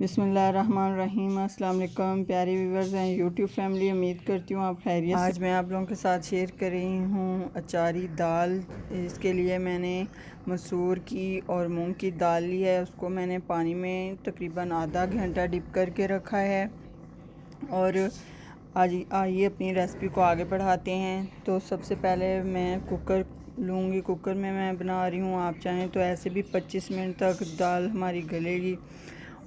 बिस्मिल्लाहिर्रहमानिर्रहीम। अस्सलाम वालेकुम प्यारे व्यूवर्स हैं यूट्यूब फैमिली, उम्मीद करती हूँ आप खैरियत। आज मैं आप लोगों के साथ शेयर कर रही हूँ अचारी दाल। इसके लिए मैंने मसूर की और मूंग की दाल ली है। उसको मैंने पानी में तकरीबन आधा घंटा डिप करके रखा है। और आज आइए अपनी रेसिपी को आगे बढ़ाते हैं। तो सबसे पहले मैं कुकर लूँगी। कुकर में मैं बना रही हूँ, आप चाहें तो ऐसे भी 25 मिनट तक दाल हमारी गलेगी,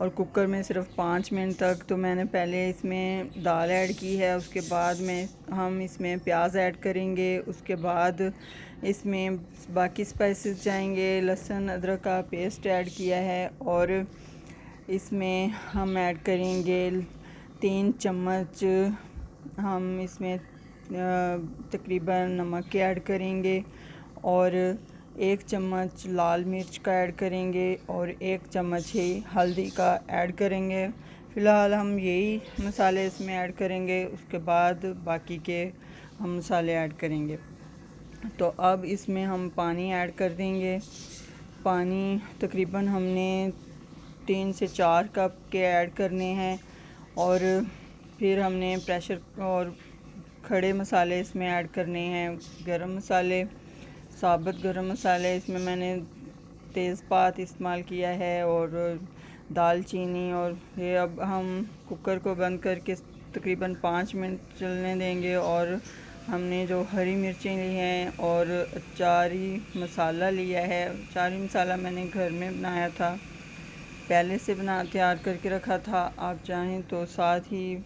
और कुकर में सिर्फ 5 मिनट तक। तो मैंने पहले इसमें दाल ऐड की है, उसके बाद में हम इसमें प्याज ऐड करेंगे। उसके बाद इसमें बाकी स्पाइसेस जाएंगे। लहसुन अदरक का पेस्ट ऐड किया है, और इसमें हम ऐड करेंगे 3 चम्मच हम इसमें तकरीबन नमक के ऐड करेंगे, और 1 चम्मच लाल मिर्च का ऐड करेंगे, और 1 चम्मच ही हल्दी का ऐड करेंगे। फ़िलहाल हम यही मसाले इसमें ऐड करेंगे, उसके बाद बाकी के हम मसाले ऐड करेंगे। तो अब इसमें हम पानी ऐड कर देंगे। पानी तकरीबन हमने 3 से 4 कप के ऐड करने हैं। और फिर हमने प्रेशर और खड़े मसाले इसमें ऐड करने हैं। गरम मसाले, साबुत गरम मसाले, इसमें मैंने तेज़पात इस्तेमाल किया है और दालचीनी। और ये अब हम कुकर को बंद करके तकरीबन 5 मिनट चलने देंगे। और हमने जो हरी मिर्चें ली हैं और अचारी मसाला लिया है। अचारी मसाला मैंने घर में बनाया था, पहले से तैयार करके रखा था। आप चाहें तो साथ ही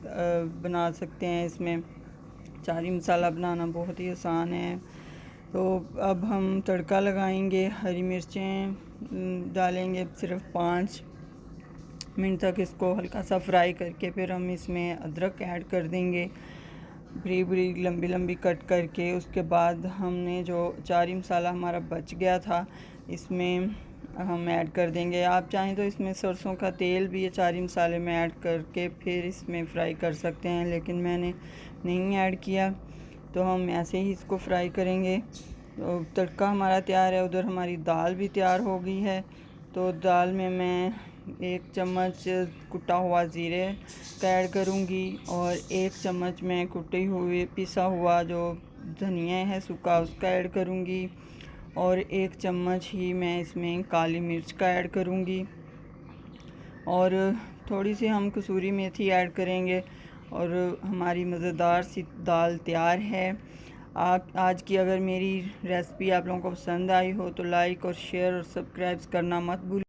बना सकते हैं। इसमें अचारी मसाला बनाना बहुत ही आसान है। तो अब हम तड़का लगाएंगे। हरी मिर्चें डालेंगे, सिर्फ 5 मिनट तक इसको हल्का सा फ्राई करके फिर हम इसमें अदरक ऐड कर देंगे, बारीक बारीक लंबी लंबी कट करके। उसके बाद हमने जो अचारी मसाला हमारा बच गया था इसमें हम ऐड कर देंगे। आप चाहें तो इसमें सरसों का तेल भी अचारी मसाले में ऐड करके फिर इसमें फ्राई कर सकते हैं, लेकिन मैंने नहीं ऐड किया। तो हम ऐसे ही इसको फ्राई करेंगे। तो तड़का हमारा तैयार है, उधर हमारी दाल भी तैयार हो गई है। तो दाल में मैं 1 चम्मच कुटा हुआ ज़ीरे का ऐड करूँगी, और 1 चम्मच मैं कुटी हुई पिसा हुआ जो धनिया है सूखा उसका ऐड करूँगी, और 1 चम्मच ही मैं इसमें काली मिर्च का ऐड करूँगी, और थोड़ी सी हम कसूरी मेथी ऐड करेंगे। और हमारी मज़ेदार सी दाल तैयार है। आप आज की अगर मेरी रेसिपी आप लोगों को पसंद आई हो तो लाइक और शेयर और सब्सक्राइब करना मत भूलिए।